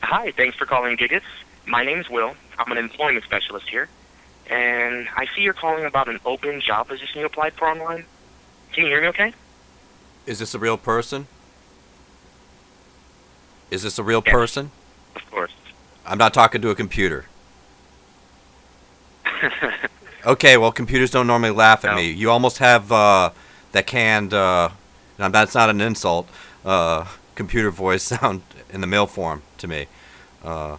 Hi, thanks for calling Gigats. My name's Will. I'm an employment specialist here, and I see you're calling about an open job position you applied for online. Can you hear me okay? Is this a real person? Is this a real Yes, person? of course. I'm not talking to a computer. Okay, well, computers don't normally laugh at No. me. You almost have that canned, now that's not an insult, computer voice sound in the mail form to me. Uh,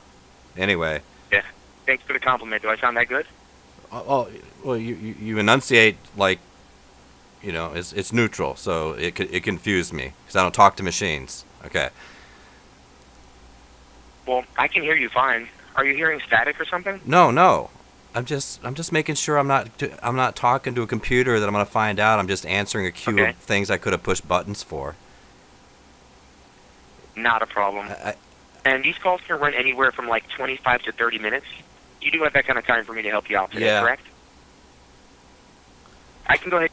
anyway. Yeah. Thanks for the compliment. Do I sound that good? Oh, well, you enunciate like, it's neutral, so it confused me because I don't talk to machines. Okay. Well, I can hear you fine. Are you hearing static or something? No, no. I'm just making sure I'm not talking to a computer that I'm gonna find out. I'm just answering a queue Okay. of things I could have pushed buttons for. Not a problem. I, And these calls can run anywhere from like 25 to 30 minutes. You do have that kind of time for me to help you out today, yeah. correct? I can go ahead.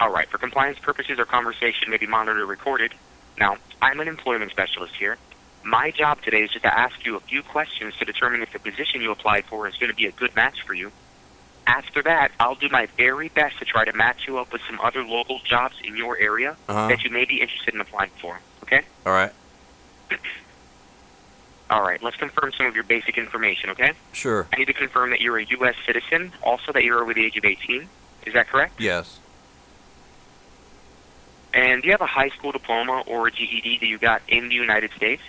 All right. For compliance purposes, our conversation may be monitored or recorded. Now, I'm an employment specialist here. My job today is just to ask you a few questions to determine if the position you applied for is going to be a good match for you. After that, I'll do my very best to try to match you up with some other local jobs in your area Uh huh. that you may be interested in applying for. Okay? All right. All right. Let's confirm some of your basic information, okay? Sure. I need to confirm that you're a U.S. citizen, also that you're over the age of 18. Is that correct? Yes. And do you have a high school diploma or a GED that you got in the United States?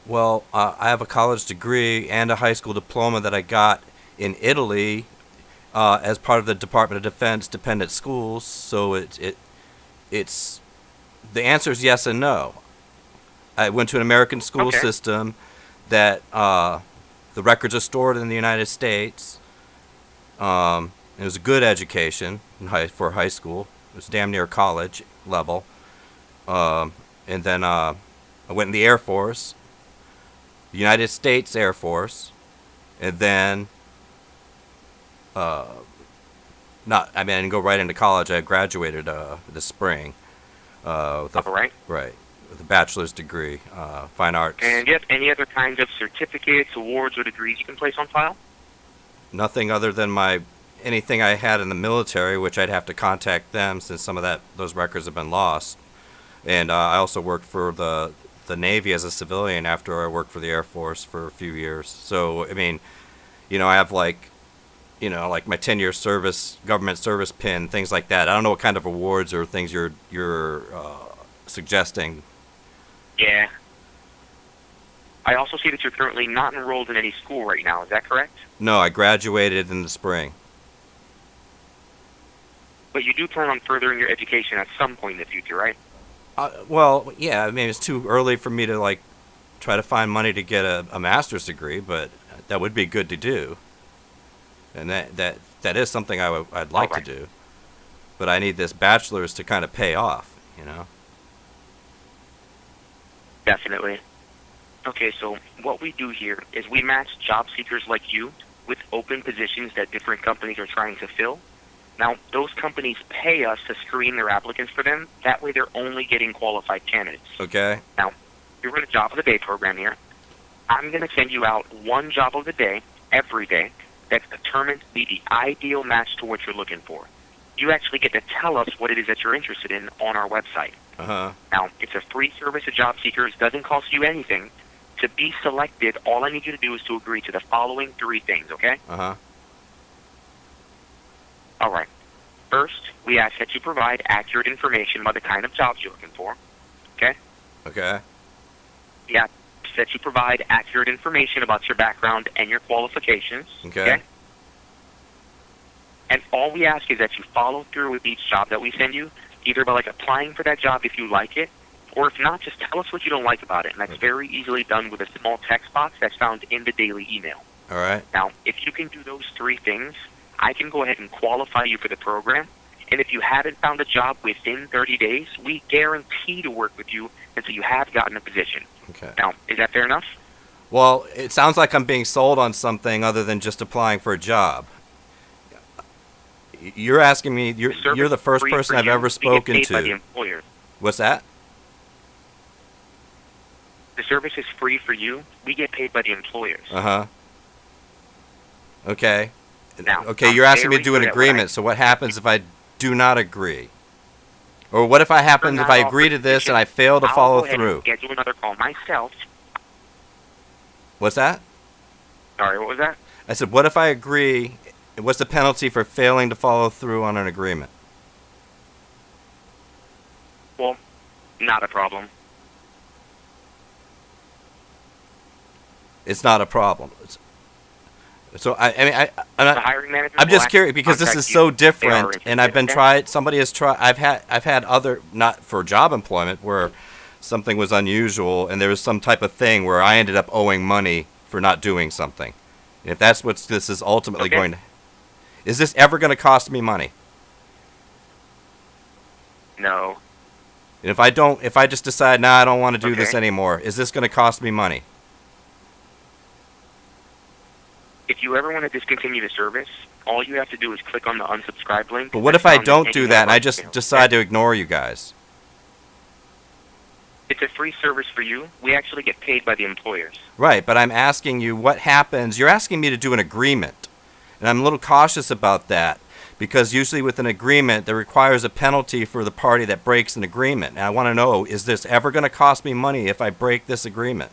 Well, I have a college degree and a high school diploma that I got in Italy as part of the Department of Defense dependent schools. So it's the answer is yes and no. I went to an American school Okay. system that the records are stored in the United States. It was a good education for high school. It was damn near college level. And then I went in the Air Force, the United States Air Force, and then not. I mean, I didn't go right into college. I graduated this spring with All right. right with a bachelor's degree, fine arts. And do you have any other kinds of certificates, awards, or degrees you can place on file? Nothing other than my anything I had in the military, which I'd have to contact them since some of those records have been lost. And I also worked for the Navy as a civilian after I worked for the Air Force for a few years. So I mean, I have like my 10-year service, government service pin, things like that. I don't know what kind of awards or things you're suggesting. Yeah. I also see that you're currently not enrolled in any school right now. Is that correct? No, I graduated in the spring. But you do plan on furthering your education at some point in the future, right? Well, yeah, I mean it's too early for me to like try to find money to get a master's degree, but that would be good to do, and that is something I'd All like to right. do, but I need this bachelor's to kind of pay off. Definitely. Okay, so what we do here is we match job seekers like you with open positions that different companies are trying to fill. Now, those companies pay us to screen their applicants for them. That way they're only getting qualified candidates. Okay. Now, you're in a job of the day program here. I'm going to send you out one job of the day every day that's determined to be the ideal match to what you're looking for. You actually get to tell us what it is that you're interested in on our website. Uh huh. Now, it's a free service to job seekers. Doesn't cost you anything. To be selected, all I need you to do is to agree to the following three things, okay? Uh huh. All right. First, we ask that you provide accurate information about the kind of jobs you're looking for, okay? Okay. We ask that you provide accurate information about your background and your qualifications, Okay. And all we ask is that you follow through with each job that we send you, either by applying for that job if you like it, or if not, just tell us what you don't like about it. And that's very easily done with a small text box that's found in the daily email. All right. Now, if you can do those three things, I can go ahead and qualify you for the program. And if you haven't found a job within 30 days, we guarantee to work with you until you have gotten a position. Okay. Now, is that fair enough? Well, it sounds like I'm being sold on something other than just applying for a job. You're asking me. You're the first Free person for I've you. ever We get spoken paid by the to. employer. What's that? The service is free for you. We get paid by the employers. Uh-huh. Okay. Now, Okay, I'm you're asking me to very do an good at what agreement, so what happens if I do not agree? Or what if I happen, if I agree to this and I fail to follow I'll go ahead through? and schedule another call myself. What's that? Sorry, what was that? I said, what if I agree? What's the penalty for failing to follow through on an agreement? Well, not a problem. It's not a problem. So I'm The not, hiring manager. I'm will just actually curious because this contact is you so if they are different, and I've interested, been okay? tried. Somebody has tried. I've had other, not for job employment, where something was unusual and there was some type of thing where I ended up owing money for not doing something. And if that's what this is ultimately Okay. going to, is this ever going to cost me money? No. And if I just decide, nah, I don't want to do this Okay. anymore, is this going to cost me money? If you ever want to discontinue the service, all you have to do is click on the unsubscribe link. But what that's if I found in don't any do one that of and our I just emails, decide okay? to ignore you guys? It's a free service for you. We actually get paid by the employers. Right, but I'm asking you what happens. You're asking me to do an agreement, and I'm a little cautious about that because usually with an agreement, there requires a penalty for the party that breaks an agreement. And I want to know, is this ever going to cost me money if I break this agreement?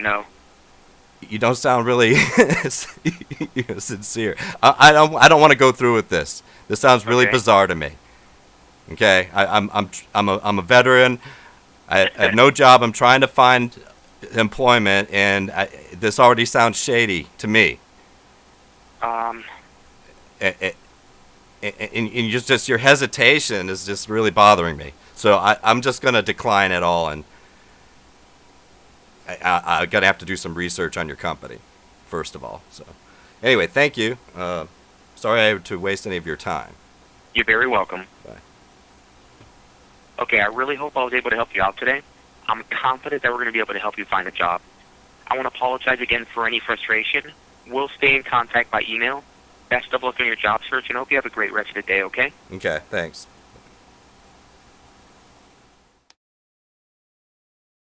No. You don't sound really sincere. I don't want to go through with this. This sounds really Okay. bizarre to me. Okay, I'm a veteran. I have no job. I'm trying to find employment, and this already sounds shady to me. And just your hesitation is just really bothering me. So I'm just going to decline it all, and I'm going to have to do some research on your company, first of all. So anyway, thank you. Sorry I had to waste any of your time. You're very welcome. Bye. Okay, I really hope I was able to help you out today. I'm confident that we're going to be able to help you find a job. I want to apologize again for any frustration. We'll stay in contact by email. Best of luck on your job search, and hope you have a great rest of the day, okay? Okay, thanks.